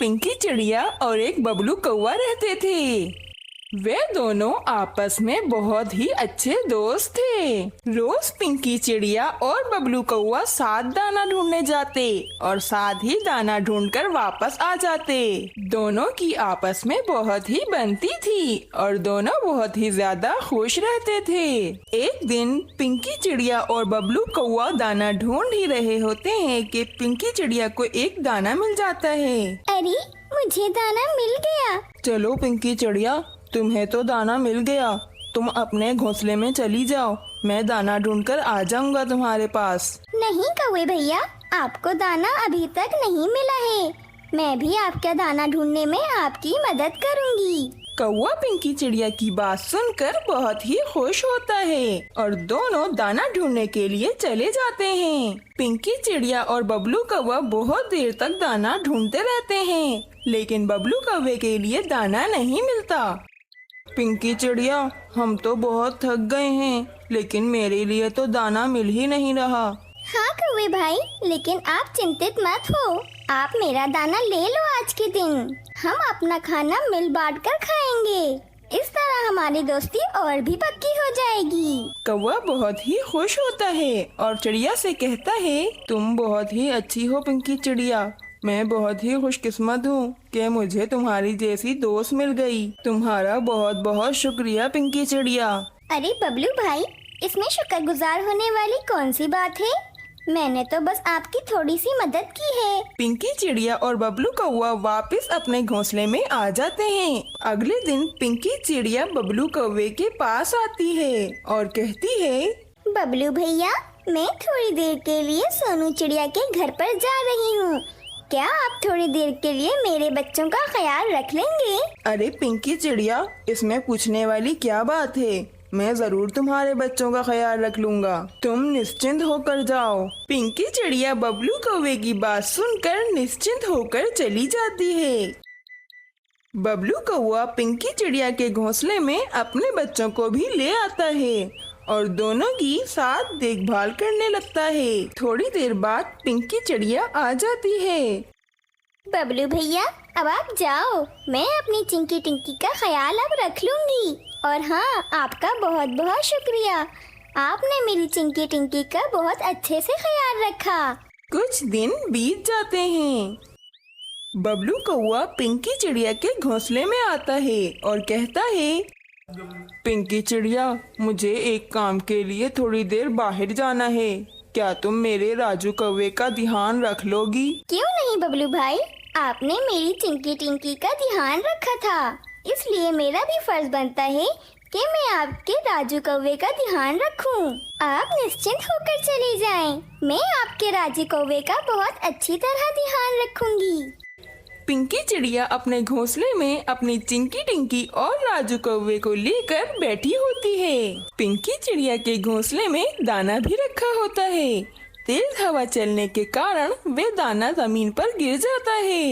पिंकी चिड़िया और एक बबलू कौवा रहते थे। वे दोनों आपस में बहुत ही अच्छे दोस्त थे। रोज पिंकी चिड़िया और बबलू कौवा साथ दाना ढूंढने जाते और साथ ही दाना ढूंढकर वापस आ जाते। दोनों की आपस में बहुत ही बनती थी और दोनों बहुत ही ज्यादा खुश रहते थे। एक दिन पिंकी चिड़िया और बबलू कौवा दाना ढूंढ ही रहे होते हैं कि पिंकी चिड़िया को एक दाना मिल जाता है। अरे, मुझे दाना मिल गया। चलो पिंकी चिड़िया, तुम्हें तो दाना मिल गया, तुम अपने घोंसले में चली जाओ, मैं दाना ढूंढकर आ जाऊंगा तुम्हारे पास। नहीं कौवे भैया, आपको दाना अभी तक नहीं मिला है। मैं भी आपका दाना ढूंढने में आपकी मदद करूंगी। कौवा पिंकी चिड़िया की बात सुनकर बहुत ही खुश होता है और दोनों दाना ढूंढने के लिए चले जाते हैं। पिंकी चिड़िया और बबलू कौवा बहुत देर तक दाना ढूंढते रहते हैं, लेकिन बबलू कौवे के लिए दाना नहीं मिलता। पिंकी चिड़िया, हम तो बहुत थक गए हैं, लेकिन मेरे लिए तो दाना मिल ही नहीं रहा। हाँ कौवे भाई, लेकिन आप चिंतित मत हो, आप मेरा दाना ले लो। आज के दिन हम अपना खाना मिल बांट कर खाएंगे, इस तरह हमारी दोस्ती और भी पक्की हो जाएगी। कौवा बहुत ही खुश होता है और चिड़िया से कहता है, तुम बहुत ही अच्छी हो पिंकी चिड़िया, मैं बहुत ही खुशकिस्मत हूँ कि मुझे तुम्हारी जैसी दोस्त मिल गई। तुम्हारा बहुत बहुत शुक्रिया पिंकी चिड़िया। अरे बबलू भाई, इसमें शुक्रगुजार होने वाली कौन सी बात है? मैंने तो बस आपकी थोड़ी सी मदद की है। पिंकी चिड़िया और बबलू कौवा वापस अपने घोंसले में आ जाते हैं। अगले दिन पिंकी चिड़िया बबलू कौवे के पास आती है और कहती है, बबलू भैया, मैं थोड़ी देर के लिए सोनू चिड़िया के घर पर जा रही हूँ, क्या आप थोड़ी देर के लिए मेरे बच्चों का ख्याल रख लेंगे? अरे पिंकी चिड़िया, इसमें पूछने वाली क्या बात है, मैं जरूर तुम्हारे बच्चों का ख्याल रख लूँगा, तुम निश्चिंत होकर जाओ। पिंकी चिड़िया बबलू कौवे की बात सुनकर निश्चिंत होकर चली जाती है। बबलू कौवा पिंकी चिड़िया के घोंसले में अपने बच्चों को भी ले आता है और दोनों की साथ देखभाल करने लगता है। थोड़ी देर बाद पिंकी चिड़िया आ जाती है। बबलू भैया, अब आप जाओ, मैं अपनी चिंकी टिंकी का ख्याल अब रख लूंगी। और हाँ, आपका बहुत बहुत शुक्रिया, आपने मेरी चिंकी टिंकी का बहुत अच्छे से ख्याल रखा। कुछ दिन बीत जाते हैं। बबलू कौवा पिंकी चिड़िया के घोंसले में आता है और कहता है, पिंकी चिड़िया, मुझे एक काम के लिए थोड़ी देर बाहर जाना है, क्या तुम मेरे राजू कौवे का ध्यान रख लोगी? क्यों नहीं बबलू भाई, आपने मेरी चिंकी टिंकी का ध्यान रखा था, इसलिए मेरा भी फर्ज बनता है कि मैं आपके राजू कौवे का ध्यान रखूं। आप निश्चिंत होकर चली जाएं, मैं आपके राजू कौवे का बहुत अच्छी तरह ध्यान रखूंगी। पिंकी चिड़िया अपने घोंसले में अपनी चिंकी टिंकी और राजू कौवे को लेकर बैठी होती है। पिंकी चिड़िया के घोंसले में दाना भी रखा होता है। तेज हवा चलने के कारण वे दाना जमीन पर गिर जाता है।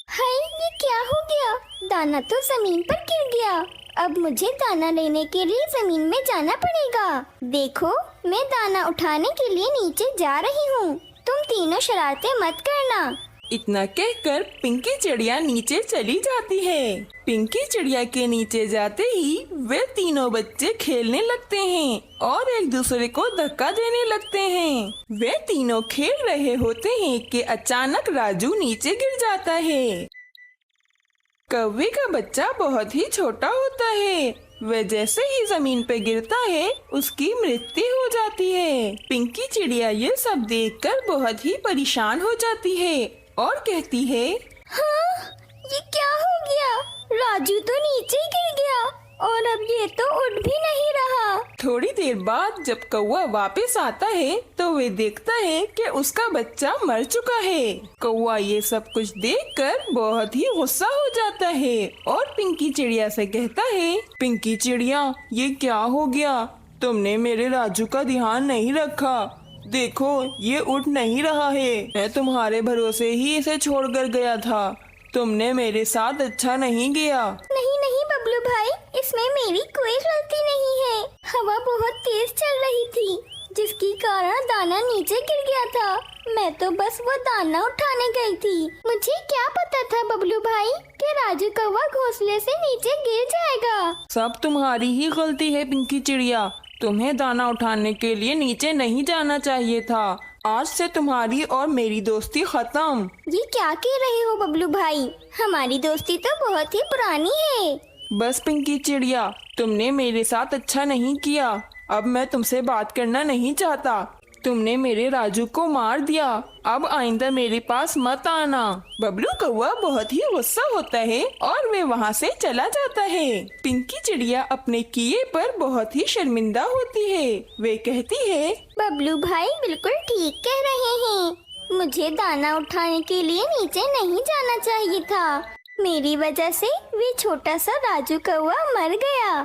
हाय, ये क्या हो गया? दाना तो जमीन पर गिर गया। अब मुझे दाना लेने के लिए जमीन में जाना पड़ेगा। देखो, मैं दाना उठाने के लिए नीचे जा रही हूँ, तुम तीनों शरारतें मत करना। इतना कहकर पिंकी चिड़िया नीचे चली जाती है। पिंकी चिड़िया के नीचे जाते ही वे तीनों बच्चे खेलने लगते हैं और एक दूसरे को धक्का देने लगते हैं। वे तीनों खेल रहे होते हैं कि अचानक राजू नीचे गिर जाता है। कौवे का बच्चा बहुत ही छोटा होता है, वह जैसे ही जमीन पे गिरता है उसकी मृत्यु हो जाती है। पिंकी चिड़िया ये सब देखकर बहुत ही परेशान हो जाती है और कहती है, हाँ, ये क्या हो गया? राजू तो नीचे गिर गया और अब ये तो उठ भी नहीं रहा। थोड़ी देर बाद जब कौवा वापस आता है तो वे देखता है कि उसका बच्चा मर चुका है। कौवा ये सब कुछ देखकर बहुत ही गुस्सा हो जाता है और पिंकी चिड़िया से कहता है, पिंकी चिड़िया, ये क्या हो गया? तुमने मेरे राजू का ध्यान नहीं रखा, देखो ये उठ नहीं रहा है। मैं तुम्हारे भरोसे ही इसे छोड़कर गया था, तुमने मेरे साथ अच्छा नहीं किया। नहीं नहीं बबलू भाई, इसमें मेरी कोई गलती नहीं है। हवा बहुत तेज चल रही थी, जिसके कारण दाना नीचे गिर गया था। मैं तो बस वो दाना उठाने गई थी। मुझे क्या पता था बबलू भाई कि राजू कौवा घोंसले से नीचे गिर जाएगा। सब तुम्हारी ही गलती है पिंकी चिड़िया। तुम्हें दाना उठाने के लिए नीचे नहीं जाना चाहिए था। आज से तुम्हारी और मेरी दोस्ती खत्म। ये क्या कह रहे हो बबलू भाई? हमारी दोस्ती तो बहुत ही पुरानी है। बस पिंकी चिड़िया, तुमने मेरे साथ अच्छा नहीं किया। अब मैं तुमसे बात करना नहीं चाहता। तुमने मेरे राजू को मार दिया। अब आइंदा मेरे पास मत आना। बबलू कौवा बहुत ही गुस्सा होता है और वे वहाँ से चला जाता है। पिंकी चिड़िया अपने किए पर बहुत ही शर्मिंदा होती है। वे कहती है, बबलू भाई बिल्कुल ठीक कह रहे हैं। मुझे दाना उठाने के लिए नीचे नहीं जाना चाहिए था। मेरी वजह से वे छोटा सा राजू कौवा मर गया।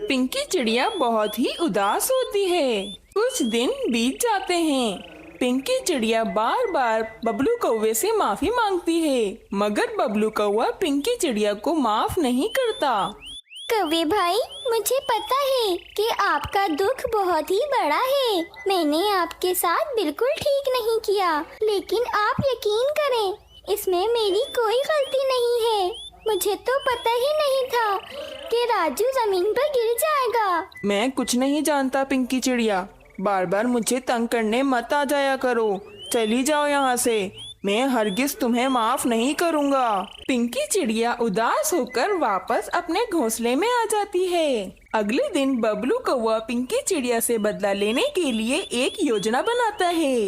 पिंकी चिड़िया बहुत ही उदास होती है। कुछ दिन बीत जाते हैं। पिंकी चिड़िया बार बार बबलू कौवे से माफी मांगती है, मगर बबलू कौवा पिंकी चिड़िया को माफ नहीं करता। कौवे भाई, मुझे पता है कि आपका दुख बहुत ही बड़ा है। मैंने आपके साथ बिल्कुल ठीक नहीं किया, लेकिन आप यकीन करें, इसमें मेरी कोई गलती नहीं है। मुझे तो पता ही नहीं था कि राजू जमीन पर गिर जाएगा। मैं कुछ नहीं जानता पिंकी चिड़िया। बार बार मुझे तंग करने मत आ जाया करो। चली जाओ यहाँ से। मैं हरगिज तुम्हें माफ नहीं करूँगा। पिंकी चिड़िया उदास होकर वापस अपने घोंसले में आ जाती है। अगले दिन बबलू कौवा पिंकी चिड़िया से बदला लेने के लिए एक योजना बनाता है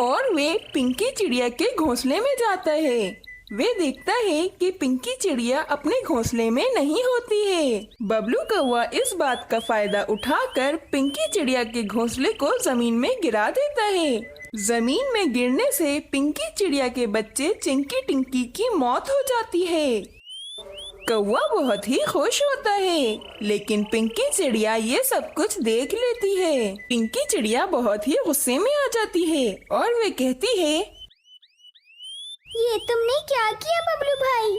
और वे पिंकी चिड़िया के घोंसले में जाता है। वे देखता है कि पिंकी चिड़िया अपने घोंसले में नहीं होती है। बबलू कौवा इस बात का फायदा उठाकर पिंकी चिड़िया के घोंसले को जमीन में गिरा देता है। जमीन में गिरने से पिंकी चिड़िया के बच्चे चिंकी टिंकी की मौत हो जाती है। कौवा बहुत ही खुश होता है, लेकिन पिंकी चिड़िया ये सब कुछ देख लेती है। पिंकी चिड़िया बहुत ही गुस्से में आ जाती है और वे कहती है, ये तुमने क्या किया बबलू भाई?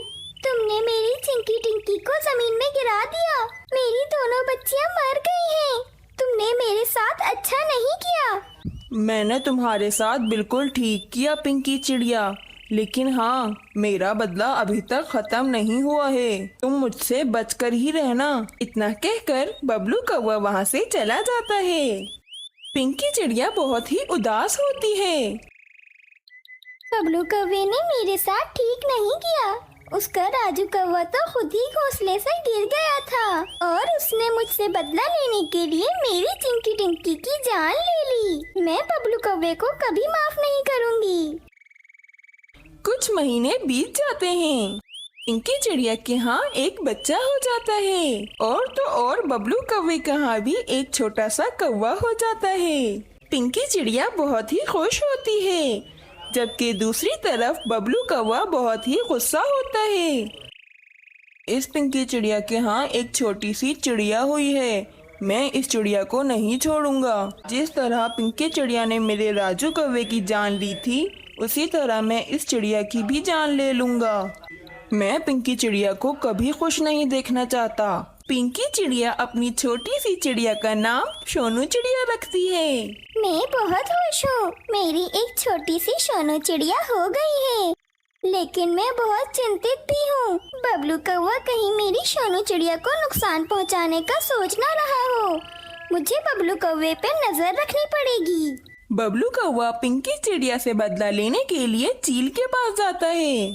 तुमने मेरी चिंकी टिंकी को जमीन में गिरा दिया। मेरी दोनों बच्चियां मर गई हैं। तुमने मेरे साथ अच्छा नहीं किया। मैंने तुम्हारे साथ बिल्कुल ठीक किया पिंकी चिड़िया, लेकिन हाँ, मेरा बदला अभी तक खत्म नहीं हुआ है। तुम मुझसे बचकर ही रहना। इतना कहकर बबलू कौवा वहाँ से चला जाता है। पिंकी चिड़िया बहुत ही उदास होती है। बबलू कौवे ने मेरे साथ ठीक नहीं किया। उसका राजू कौवा तो खुद ही घोंसले से गिर गया था और उसने मुझसे बदला लेने के लिए मेरी चिंकी टिंकी की जान ले ली। मैं बबलू कौवे को कभी माफ नहीं करूंगी। कुछ महीने बीत जाते हैं। पिंकी चिड़िया के यहाँ एक बच्चा हो जाता है और तो और बबलू कौवे के यहाँ भी एक छोटा सा कौवा हो जाता है। पिंकी चिड़िया बहुत ही खुश होती है, जबकि दूसरी तरफ बबलू कौवा बहुत ही गुस्सा होता है। इस पिंकी चिड़िया के यहाँ एक छोटी सी चिड़िया हुई है। मैं इस चिड़िया को नहीं छोड़ूंगा। जिस तरह पिंकी चिड़िया ने मेरे राजू कौवे की जान ली थी, उसी तरह मैं इस चिड़िया की भी जान ले लूंगा। मैं पिंकी चिड़िया को कभी खुश नहीं देखना चाहता। पिंकी चिड़िया अपनी छोटी सी चिड़िया का नाम सोनू चिड़िया रखती है। मैं बहुत खुश हूँ। मेरी एक छोटी सी सोनू चिड़िया हो गई है, लेकिन मैं बहुत चिंतित भी हूँ। बबलू कौवा कहीं मेरी सोनू चिड़िया को नुकसान पहुँचाने का सोच ना रहा हो। मुझे बबलू कौवे पे नजर रखनी पड़ेगी। बबलू कौवा पिंकी चिड़िया से बदला लेने के लिए चील के पास जाता है।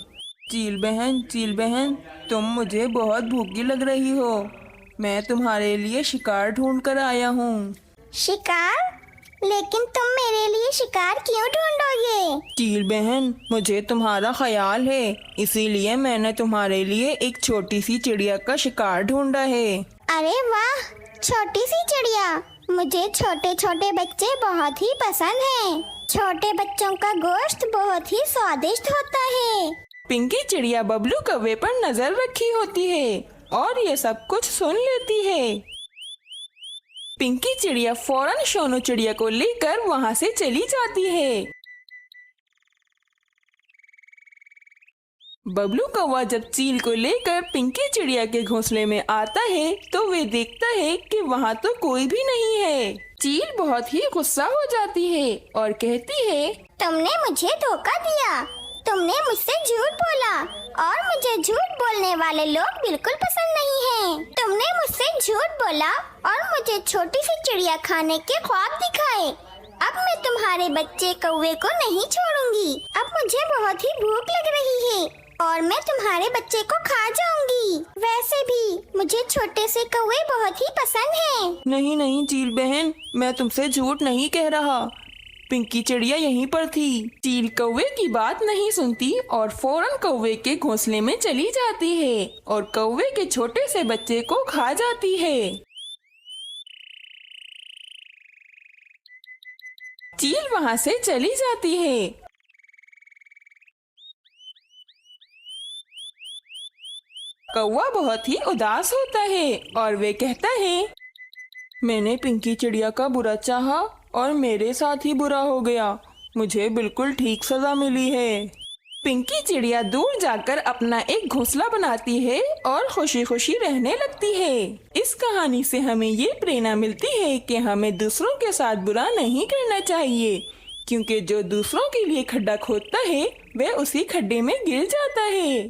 चील बहन, तुम मुझे बहुत भूखी लग रही हो। मैं तुम्हारे लिए शिकार ढूंढ कर आया हूँ। शिकार? लेकिन तुम मेरे लिए शिकार क्यों ढूंढोगे? चील बहन, मुझे तुम्हारा ख्याल है, इसीलिए मैंने तुम्हारे लिए एक छोटी सी चिड़िया का शिकार ढूंढा है। अरे वाह, छोटी सी चिड़िया। मुझे छोटे छोटे बच्चे बहुत ही पसंद हैं। छोटे बच्चों का गोश्त बहुत ही स्वादिष्ट होता है। पिंकी चिड़िया बबलू कौवे पर नजर रखी होती है और ये सब कुछ सुन लेती है। पिंकी चिड़िया फौरन सोनू चिड़िया को लेकर वहाँ से चली जाती है। बबलू कौवा जब चील को लेकर पिंकी चिड़िया के घोंसले में आता है तो वे देखता है कि वहाँ तो कोई भी नहीं है। चील बहुत ही गुस्सा हो जाती है और कहती है, तुमने मुझे धोखा दिया, तुमने मुझसे झूठ बोला और मुझे झूठ बोलने वाले लोग बिल्कुल पसंद नहीं हैं। तुमने मुझसे झूठ बोला और मुझे छोटी सी चिड़िया खाने के ख्वाब दिखाए। अब मैं तुम्हारे बच्चे कौवे को नहीं छोड़ूंगी। अब मुझे बहुत ही भूख लग रही है और मैं तुम्हारे बच्चे को खा जाऊंगी। वैसे भी मुझे छोटे से कौवे बहुत ही पसंद हैं। नहीं नहीं चील बहन, मैं तुमसे झूठ नहीं कह रहा। पिंकी चिड़िया यहीं पर थी। चील कौवे की बात नहीं सुनती और फौरन कौवे के घोंसले में चली जाती है और कौवे के छोटे से बच्चे को खा जाती है। चील वहाँ से चली जाती है। कौवा बहुत ही उदास होता है और वे कहता है, मैंने पिंकी चिड़िया का बुरा चाहा और मेरे साथ ही बुरा हो गया। मुझे बिल्कुल ठीक सजा मिली है। पिंकी चिड़िया दूर जाकर अपना एक घोंसला बनाती है और खुशी खुशी रहने लगती है। इस कहानी से हमें ये प्रेरणा मिलती है कि हमें दूसरों के साथ बुरा नहीं करना चाहिए, क्योंकि जो दूसरों के लिए खड्डा खोदता है वह उसी खड्डे में गिर जाता है।